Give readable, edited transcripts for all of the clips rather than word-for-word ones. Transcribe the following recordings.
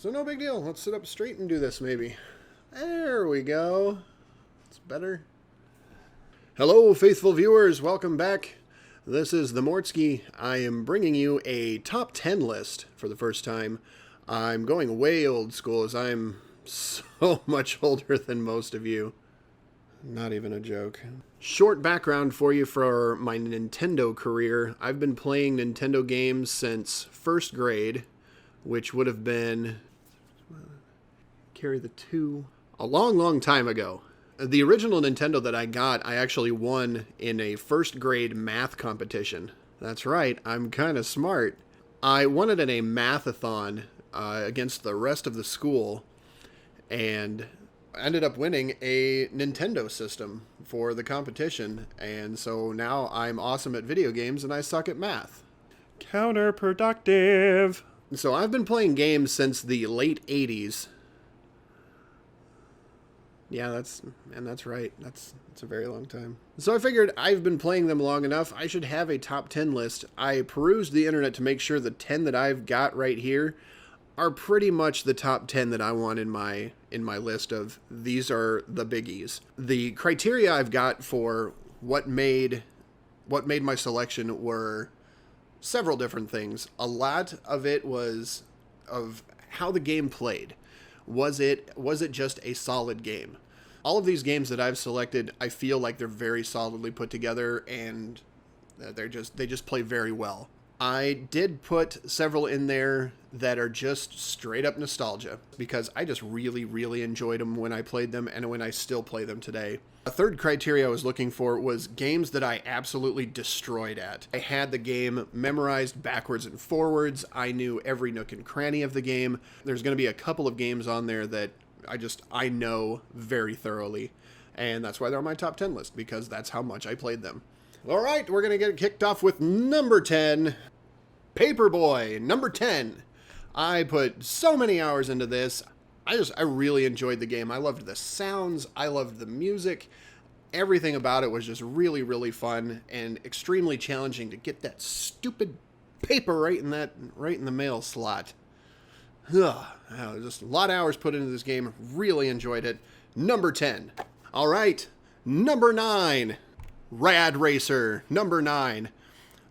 So no big deal. Let's sit up straight and do this maybe. There we go. It's better. Hello, faithful viewers. Welcome back. This is the Mortsky. I am bringing you a top 10 list for the first time. I'm going way old school as I'm so much older than most of you. Not even a joke. Short background for you for my Nintendo career. I've been playing Nintendo games since first grade, which would have been... carry the two... a long time ago. The original Nintendo that I got, I actually won in a first grade math competition. That's right, I'm kind of smart. I won it in a math-a-thon against the rest of the school, and ended up winning a Nintendo system for the competition. And so now I'm awesome at video games and I suck at math. Counterproductive. So I've been playing games since the late 80s. Yeah, that's right. That's a very long time. So I figured I've been playing them long enough. I should have a top 10 list. I perused the internet to make sure the 10 that I've got right here are pretty much the top 10 that I want in my list of these are the biggies. The criteria I've got for what made my selection were several different things. A lot of it was of how the game played. Was it just a solid game? All of these games that I've selected, I feel like they're very solidly put together and they just play very well. I did put several in there that are just straight up nostalgia because I just really enjoyed them when I played them and when I still play them today. A third criteria I was looking for was games that I absolutely destroyed at. I had the game memorized backwards and forwards. I knew every nook and cranny of the game. There's going to be a couple of games on there that I know very thoroughly. And that's why they're on my top 10 list, because that's how much I played them. All right, we're going to get kicked off with number 10. Paperboy, number 10. I put so many hours into this. I really enjoyed the game. I loved the sounds. I loved the music. Everything about it was just really fun and extremely challenging to get that stupid paper right in the mail slot. Ugh, just a lot of hours put into this game. Really enjoyed it. Number 10. All right, number 9. Rad Racer, number 9.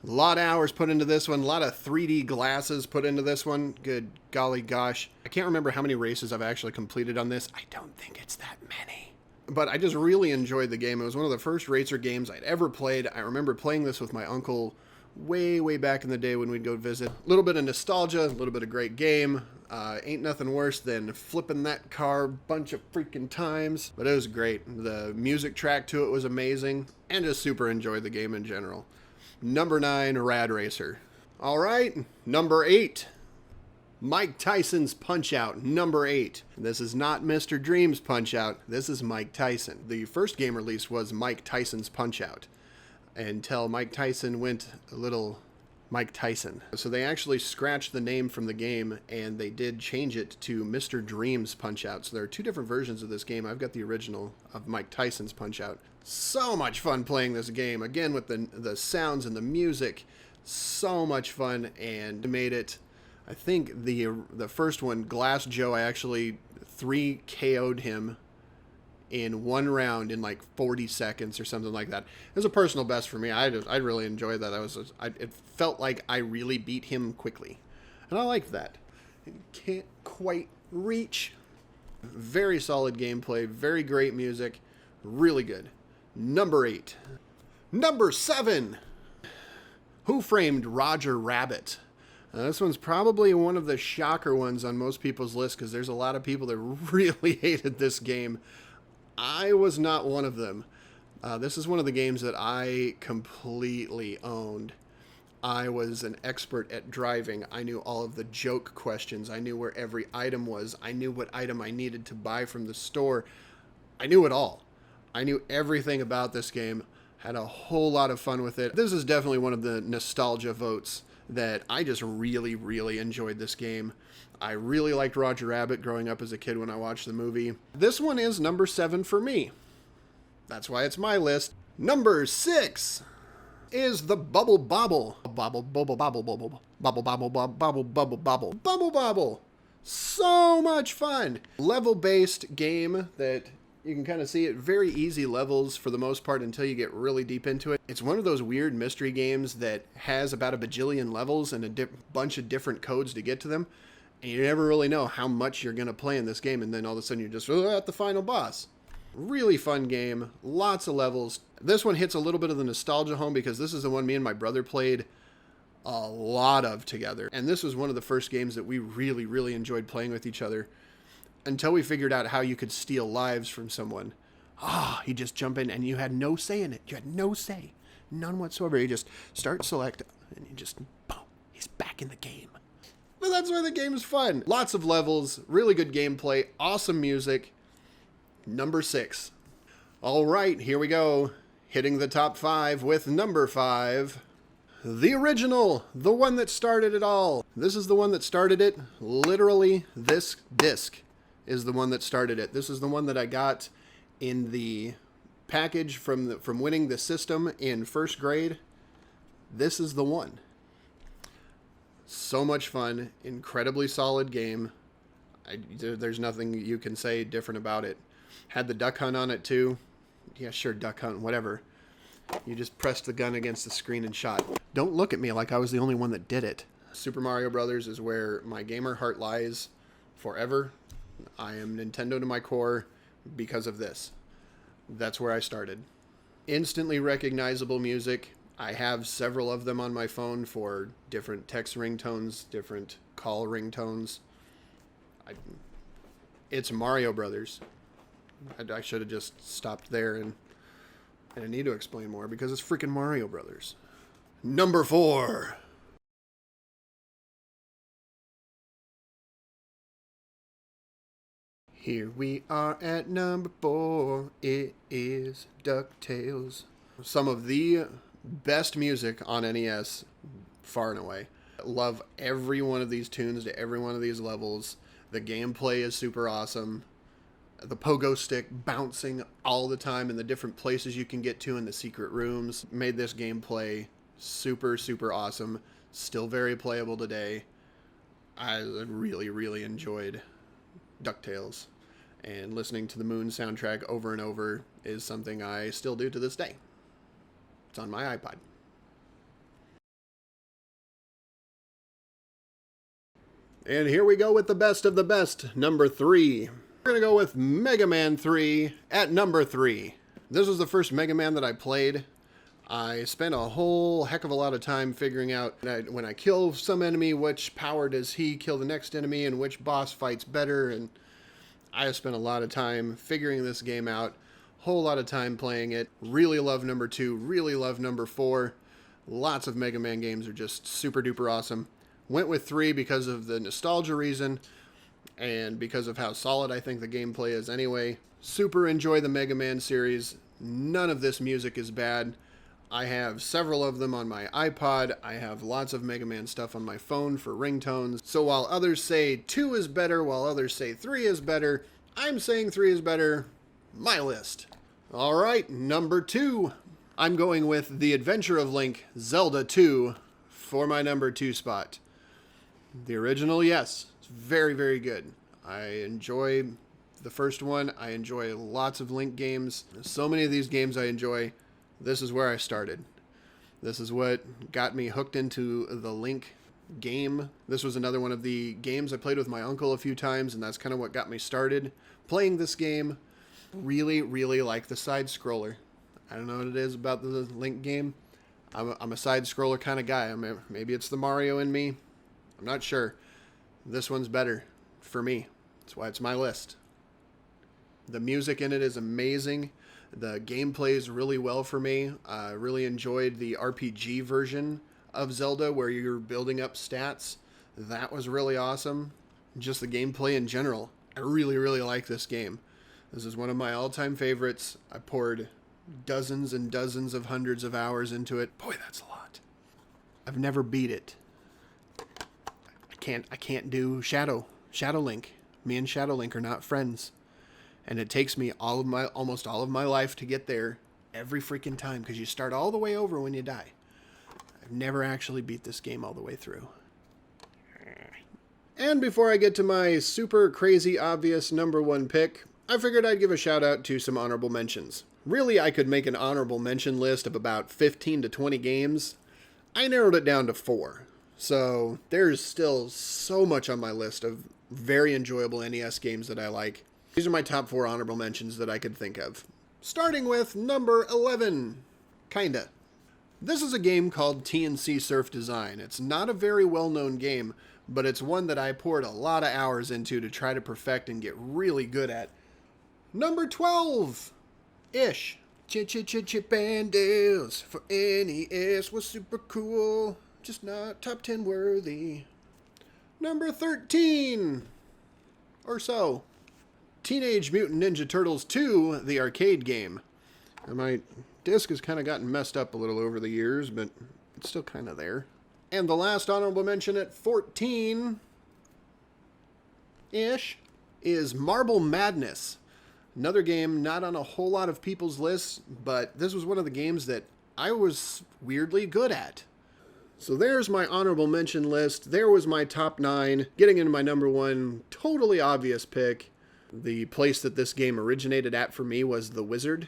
A lot of hours put into this one. A lot of 3D glasses put into this one. Good golly gosh. I can't remember how many races I've actually completed on this. I don't think it's that many. But I just really enjoyed the game. It was one of the first racer games I'd ever played. I remember playing this with my uncle way back in the day when we'd go visit. A little bit of nostalgia, a little bit of great game. Ain't nothing worse than flipping that car a bunch of freaking times. But it was great. The music track to it was amazing. And just super enjoyed the game in general. Number 9, Rad Racer. All right, number 8, Mike Tyson's Punch-Out, number 8. This is not Mr. Dream's Punch-Out. This is Mike Tyson. The first game released was Mike Tyson's Punch-Out until Mike Tyson went a little Mike Tyson. So they actually scratched the name from the game and they did change it to Mr. Dream's Punch-Out. So there are two different versions of this game. I've got the original of Mike Tyson's Punch-Out. So much fun playing this game. Again, with the sounds and the music. So much fun, and made it, I think the first one, Glass Joe, I actually 3 KO'd him in one round in like 40 seconds or something like that. It was a personal best for me. I really enjoyed that. It felt like I really beat him quickly. And I liked that. It can't quite reach. Very solid gameplay, very great music, really good. Number 8. Number 7. Who Framed Roger Rabbit? This one's probably one of the shocker ones on most people's list because there's a lot of people that really hated this game. I was not one of them. This is one of the games that I completely owned. I was an expert at driving. I knew all of the joke questions. I knew where every item was. I knew what item I needed to buy from the store. I knew it all. I knew everything about this game. Had a whole lot of fun with it. This is definitely one of the nostalgia votes that I just really enjoyed this game. I really liked Roger Rabbit growing up as a kid when I watched the movie. This one is number 7 for me. That's why it's my list. Number 6 is the Bubble Bobble. Bobble, bubble, bobble, bubble, bubble, bobble, bobble, bubble, bobble, bubble, bobble. So much fun. Level-based game that you can kind of see it. Very easy levels for the most part until you get really deep into it. It's one of those weird mystery games that has about a bajillion levels and a bunch of different codes to get to them. And you never really know how much you're going to play in this game. And then all of a sudden you're just at the final boss. Really fun game. Lots of levels. This one hits a little bit of the nostalgia home because this is the one me and my brother played a lot of together. And this was one of the first games that we really, really enjoyed playing with each other until we figured out how you could steal lives from someone. You just jump in and you had no say in it. You had no say. None whatsoever. You just start select and you just, boom, he's back in the game. But that's why the game is fun. Lots of levels, really good gameplay, awesome music. Number 6. All right, here we go. Hitting the top 5 with number 5. The original, the one that started it all. This is the one that started it. Literally, this disc is the one that started it. This is the one that I got in the package from winning the system in first grade. This is the one. So much fun, incredibly solid game. There's nothing you can say different about it. Had the duck hunt on it too. Yeah, sure, duck hunt, whatever. You just pressed the gun against the screen and shot. Don't look at me like I was the only one that did it. Super Mario Brothers is where my gamer heart lies forever. I am Nintendo to my core because of this. That's where I started. Instantly recognizable music. I have several of them on my phone for different text ringtones, different call ringtones. It's Mario Brothers. I should have just stopped there, and I need to explain more because it's freaking Mario Brothers. Number 4. Here we are at number 4. It is Ducktales. Some of the best music on NES, far and away. Love every one of these tunes to every one of these levels. The gameplay is super awesome. The pogo stick bouncing all the time in the different places you can get to in the secret rooms made this gameplay super, super awesome. Still very playable today. I really, really enjoyed DuckTales. And listening to the Moon soundtrack over and over is something I still do to this day. It's on my iPod. And here we go with the best of the best, number 3. We're going to go with Mega Man 3 at number 3. This was the first Mega Man that I played. I spent a whole heck of a lot of time figuring out when I kill some enemy, which power does he kill the next enemy and which boss fights better. And I spent a lot of time figuring this game out. Whole lot of time playing it. Really love number 2. Really love number 4. Lots of Mega Man games are just super duper awesome. Went with 3 because of the nostalgia reason and because of how solid I think the gameplay is anyway. Super enjoy the Mega Man series. None of this music is bad. I have several of them on my iPod. I have lots of Mega Man stuff on my phone for ringtones. So while others say 2 is better, while others say 3 is better, I'm saying 3 is better. My list. All right, number 2. I'm going with The Adventure of Link, Zelda 2 for my number 2 spot. The original, yes, it's very, very good. I enjoy the first one. I enjoy lots of Link games. So many of these games I enjoy. This is where I started. This is what got me hooked into the Link game. This was another one of the games I played with my uncle a few times, and that's kind of what got me started playing this game. Really, really like the side scroller. I don't know what it is about the Link game. I'm a side scroller kind of guy. Maybe it's the Mario in me. I'm not sure. This one's better for me. That's why it's my list. The music in it is amazing. The game plays really well for me. I really enjoyed the RPG version of Zelda where you're building up stats. That was really awesome. Just the gameplay in general. I really, really like this game. This is one of my all-time favorites. I poured dozens and dozens of hundreds of hours into it. Boy, that's a lot. I've never beat it. I can't do Shadow Link. Me and Shadow Link are not friends. And it takes me almost all of my life to get there every freaking time because you start all the way over when you die. I've never actually beat this game all the way through. And before I get to my super crazy obvious number one pick, I figured I'd give a shout out to some honorable mentions. Really, I could make an honorable mention list of about 15 to 20 games. I narrowed it down to 4. So there's still so much on my list of very enjoyable NES games that I like. These are my top 4 honorable mentions that I could think of. Starting with number 11. Kinda. This is a game called T&C Surf Design. It's not a very well-known game, but it's one that I poured a lot of hours into to try to perfect and get really good at. Number 12. ISCH. Chip and Dales for NES was super cool, just not top 10 worthy. Number 13. Or so. Teenage Mutant Ninja Turtles 2, the arcade game. And my disc has kind of gotten messed up a little over the years, but it's still kind of there. And the last honorable mention at 14-ish is Marble Madness. Another game not on a whole lot of people's lists, but this was one of the games that I was weirdly good at. So there's my honorable mention list. There was my top 9. Getting into my number 1, totally obvious pick. The place that this game originated at for me was The Wizard,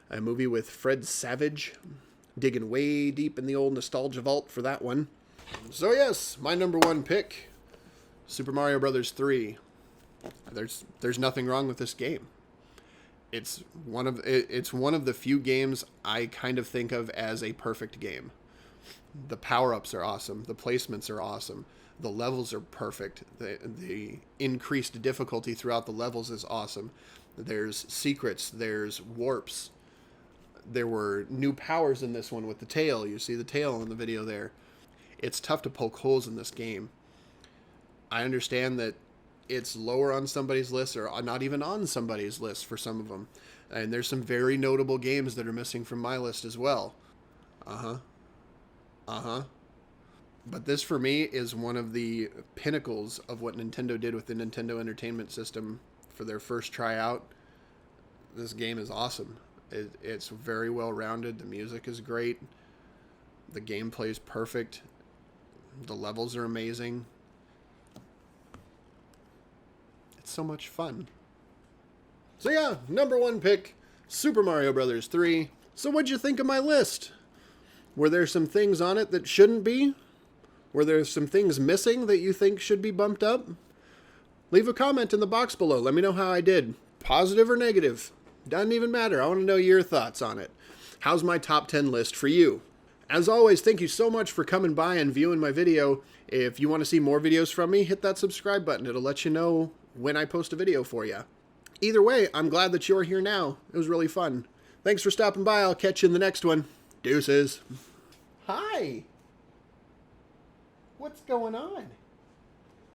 a movie with Fred Savage. Digging way deep in the old nostalgia vault for that one. So yes, my number 1 pick, Super Mario Bros. 3. There's nothing wrong with this game. It's one of the few games I kind of think of as a perfect game. The power-ups are awesome. The placements are awesome. The levels are perfect. The increased difficulty throughout the levels is awesome. There's secrets. There's warps. There were new powers in this one with the tail. You see the tail in the video there. It's tough to poke holes in this game. I understand that it's lower on somebody's list or not even on somebody's list for some of them. And there's some very notable games that are missing from my list as well. But this for me is one of the pinnacles of what Nintendo did with the Nintendo Entertainment System for their first tryout. This game is awesome. It's very well rounded. The music is great. The gameplay is perfect. The levels are amazing. It's so much fun. So yeah, number 1 pick, Super Mario Bros. 3. So what'd you think of my list? Were there some things on it that shouldn't be? Were there some things missing that you think should be bumped up? Leave a comment in the box below. Let me know how I did. Positive or negative. Doesn't even matter. I want to know your thoughts on it. How's my top 10 list for you? As always, thank you so much for coming by and viewing my video. If you want to see more videos from me, hit that subscribe button. It'll let you know when I post a video for you. Either way, I'm glad that you're here now. It was really fun. Thanks for stopping by. I'll catch you in the next one. Deuces. Hi. What's going on?